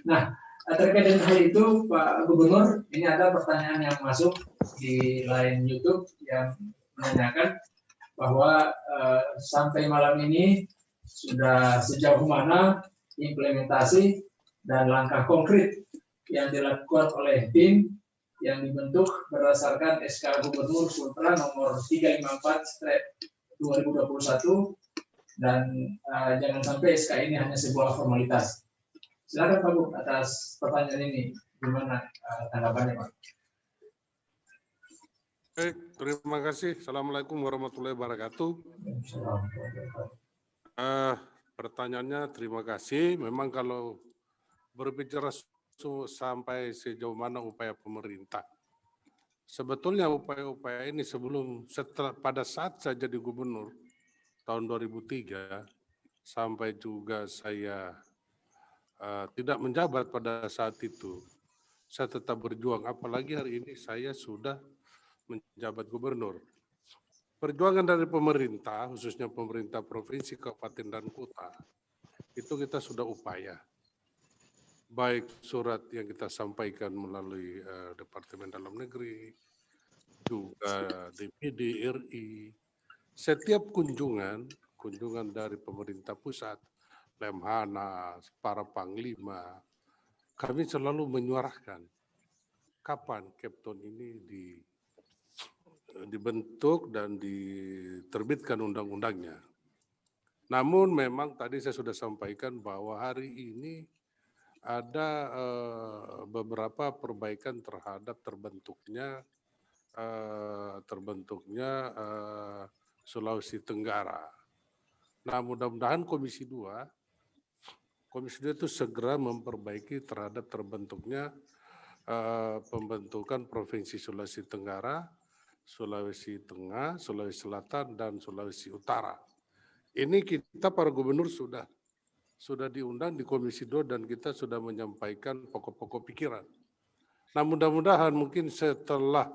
Nah, terkait dengan hal itu, Pak Gubernur, ini ada pertanyaan yang masuk di line YouTube yang menanyakan bahwa sampai malam ini sudah sejauh mana implementasi dan langkah konkret yang dilakukan oleh tim yang dibentuk berdasarkan SK Gubernur Sultra nomor 354/2021 dan jangan sampai SK ini hanya sebuah formalitas. Silakan Pak Bu atas pertanyaan ini, gimana tanggapannya Pak? Baik, terima kasih. Assalamualaikum warahmatullahi wabarakatuh. Pertanyaannya terima kasih. Memang kalau berbicara sampai sejauh mana upaya pemerintah, sebetulnya upaya-upaya ini pada saat saya jadi gubernur tahun 2003 sampai juga saya tidak menjabat pada saat itu, saya tetap berjuang. Apalagi hari ini saya sudah menjabat gubernur. Perjuangan dari pemerintah, khususnya pemerintah provinsi, kabupaten, dan kota, itu kita sudah upaya. Baik surat yang kita sampaikan melalui Departemen Dalam Negeri, juga DPD RI, setiap kunjungan dari pemerintah pusat, Lemhanas, para panglima, kami selalu menyuarakan kapan Kepton ini dibentuk dan diterbitkan undang-undangnya. Namun memang tadi saya sudah sampaikan bahwa hari ini ada beberapa perbaikan terhadap terbentuknya Sulawesi Tenggara. Nah, mudah-mudahan Komisi 2 itu segera memperbaiki terhadap terbentuknya pembentukan Provinsi Sulawesi Tenggara, Sulawesi Tengah, Sulawesi Selatan, dan Sulawesi Utara. Ini kita para gubernur sudah diundang di Komisi 2 dan kita sudah menyampaikan pokok-pokok pikiran. Nah, mudah-mudahan mungkin setelah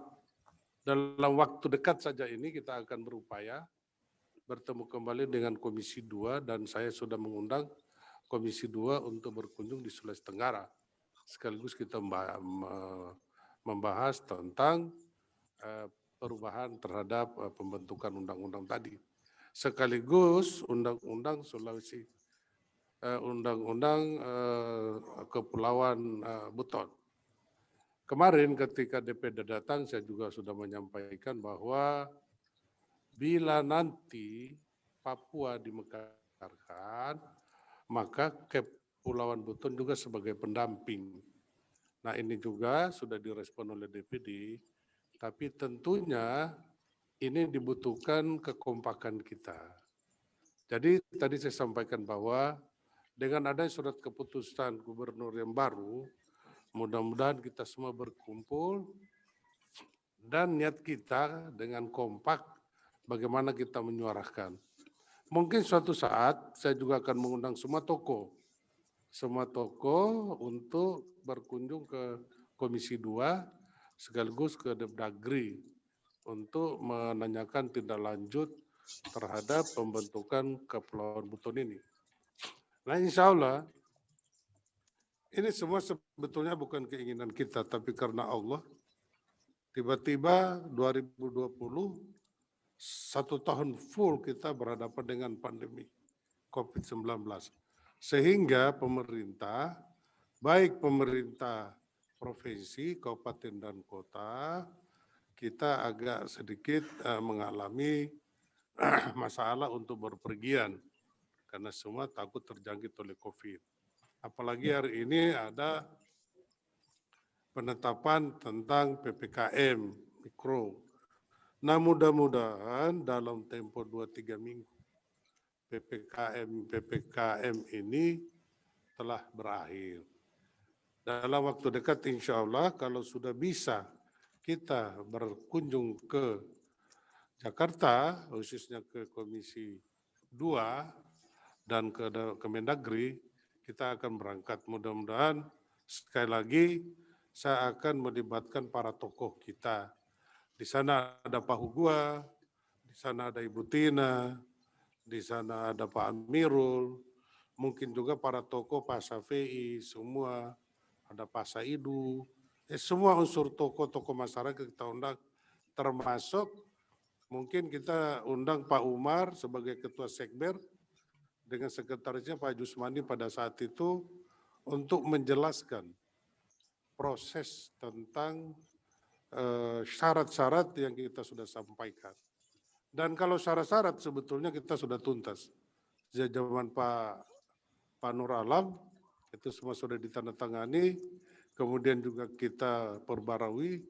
dalam waktu dekat saja ini kita akan berupaya bertemu kembali dengan Komisi 2 dan saya sudah mengundang Komisi 2 untuk berkunjung di Sulawesi Tenggara. Sekaligus kita membahas tentang perubahan terhadap pembentukan undang-undang tadi. Sekaligus undang-undang Kepulauan Buton. Kemarin ketika DPD datang, saya juga sudah menyampaikan bahwa bila nanti Papua dimekarkan, maka Kepulauan Buton juga sebagai pendamping. Nah, ini juga sudah direspon oleh DPD, tapi tentunya ini dibutuhkan kekompakan kita. Jadi tadi saya sampaikan bahwa dengan adanya surat keputusan gubernur yang baru, mudah-mudahan kita semua berkumpul dan niat kita dengan kompak bagaimana kita menyuarakan. Mungkin suatu saat saya juga akan mengundang semua tokoh untuk berkunjung ke Komisi 2 sekaligus ke Depdagri untuk menanyakan tindak lanjut terhadap pembentukan Kepulauan Buton ini. Nah, insya Allah ini semua sebetulnya bukan keinginan kita, tapi karena Allah, tiba-tiba 2020, 1 tahun full kita berhadapan dengan pandemi COVID-19. Sehingga pemerintah, baik pemerintah provinsi, kabupaten, dan kota, kita agak sedikit mengalami masalah untuk berpergian, karena semua takut terjangkit oleh COVID. Apalagi hari ini ada penetapan tentang PPKM Mikro. Nah, mudah-mudahan dalam tempo 2-3 minggu PPKM ini telah berakhir. Dalam waktu dekat insya Allah kalau sudah bisa kita berkunjung ke Jakarta, khususnya ke Komisi 2 dan ke Kemendagri, kita akan berangkat. Mudah-mudahan sekali lagi saya akan melibatkan para tokoh kita. Di sana ada Pak Hugua, di sana ada Ibu Tina, di sana ada Pak Amirul, mungkin juga para tokoh Pak Safei, semua ada Pak Saidu, semua unsur tokoh-tokoh masyarakat kita undang, termasuk mungkin kita undang Pak Umar sebagai Ketua Sekber dengan sekretarisnya Pak Jusmani pada saat itu untuk menjelaskan proses tentang syarat-syarat yang kita sudah sampaikan. Dan kalau syarat-syarat sebetulnya kita sudah tuntas. Sejak zaman Pak Nur Alam, itu semua sudah ditandatangani, kemudian juga kita perbarui.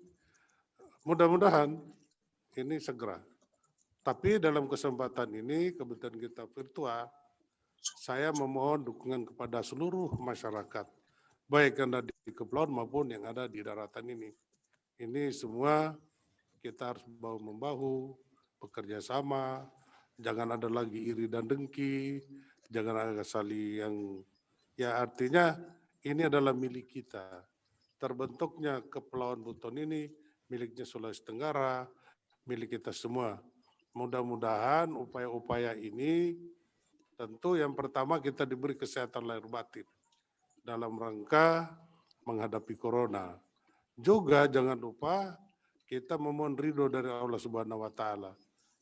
Mudah-mudahan ini segera. Tapi dalam kesempatan ini, kebetulan kita virtual, saya memohon dukungan kepada seluruh masyarakat, baik yang ada di kepulauan maupun yang ada di daratan ini. Ini semua kita harus bahu-membahu, bekerja sama, jangan ada lagi iri dan dengki, jangan ada saling yang, ya artinya ini adalah milik kita. Terbentuknya Kepulauan Buton ini miliknya Sulawesi Tenggara, milik kita semua. Mudah-mudahan upaya-upaya ini tentu yang pertama kita diberi kesehatan lahir batin dalam rangka menghadapi corona. Juga jangan lupa kita memohon ridho dari Allah Subhanahu wa Ta'ala.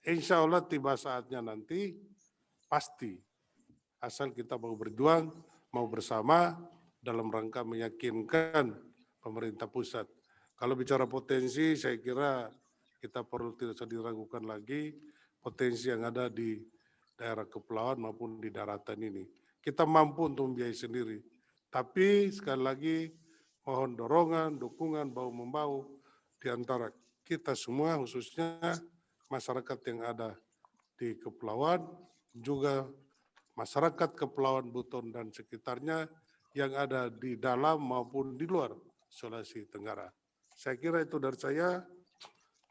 Insya Allah tiba saatnya nanti pasti, asal kita mau berjuang, mau bersama dalam rangka meyakinkan pemerintah pusat. Kalau bicara potensi, saya kira kita perlu tidak usah diragukan lagi potensi yang ada di daerah kepulauan maupun di daratan ini. Kita mampu untuk membiayai sendiri. Tapi sekali lagi mohon dorongan, dukungan, bahu-membahu di antara kita semua, khususnya masyarakat yang ada di kepulauan, juga masyarakat Kepulauan Buton dan sekitarnya yang ada di dalam maupun di luar Sulawesi Tenggara. Saya kira itu dari saya.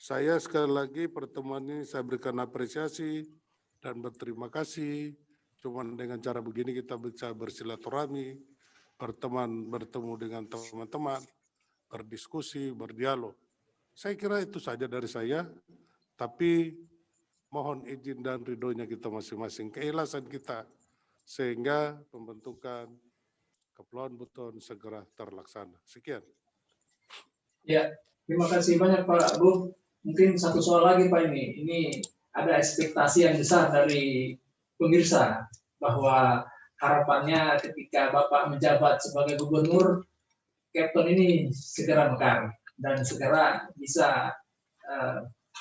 Saya sekali lagi pertemuan ini saya berikan apresiasi dan berterima kasih. Cuman dengan cara begini kita bisa bersilaturahmi, bertemu dengan teman-teman, berdiskusi, berdialog. Saya kira itu saja dari saya, tapi mohon izin dan ridhonya kita masing-masing, keikhlasan kita, sehingga pembentukan Kepulauan Buton segera terlaksana. Sekian. Ya, terima kasih banyak Pak Abu. Mungkin satu soal lagi Pak ini. Ini ada ekspektasi yang besar dari pemirsa bahwa harapannya ketika Bapak menjabat sebagai gubernur, Kepton ini segera mekar dan segera bisa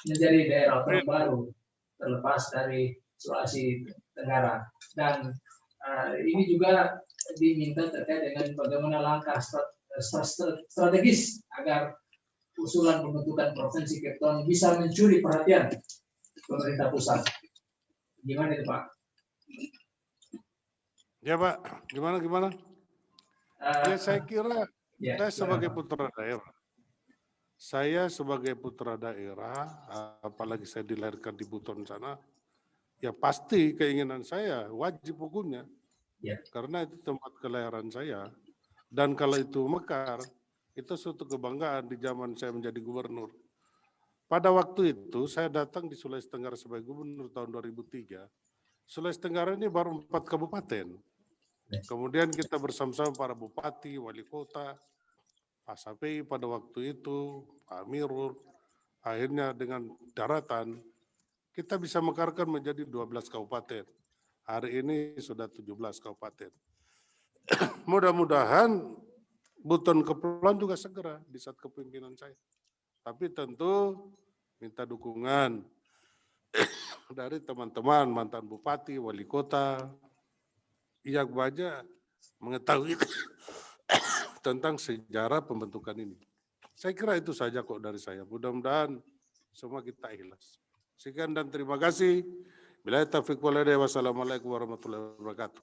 menjadi daerah terbaru terlepas dari Sulawesi Tenggara. Dan ini juga diminta terkait dengan bagaimana langkah strategis agar usulan pembentukan provinsi Kepton bisa mencuri perhatian pemerintah pusat. Gimana itu Pak? Ya Pak, gimana? Ya saya kira saya sebagai putra daerah. Saya sebagai putra daerah, apalagi saya dilahirkan di Buton sana, ya pasti keinginan saya wajib hukumnya. Ya. Karena itu tempat kelahiran saya. Dan kalau itu mekar, itu suatu kebanggaan di zaman saya menjadi gubernur. Pada waktu itu saya datang di Sulawesi Tenggara sebagai gubernur tahun 2003. Sulawesi Tenggara ini baru 4 kabupaten. Kemudian kita bersama-sama para bupati, wali kota, Pak Sapei pada waktu itu, Pak Amirul, akhirnya dengan daratan, kita bisa mekarkan menjadi 12 kabupaten. Hari ini sudah 17 kabupaten. Mudah-mudahan Buton Kepulauan juga segera di saat kepemimpinan saya. Tapi tentu minta dukungan dari teman-teman, mantan bupati, wali kota, yang banyak mengetahui tentang sejarah pembentukan ini. Saya kira itu saja kok dari saya. Mudah-mudahan semua kita ikhlas. Sekian dan terima kasih. Billahi taufiq wal hidayah. Wassalamualaikum warahmatullahi wabarakatuh.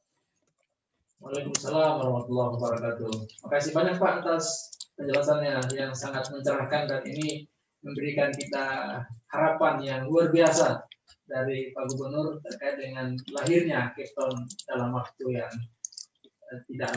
Waalaikumsalam warahmatullahi wabarakatuh. Terima kasih banyak Pak atas penjelasannya yang sangat mencerahkan dan ini memberikan kita harapan yang luar biasa dari Pak Gubernur terkait dengan lahirnya Kepton dalam waktu yang tidak lama.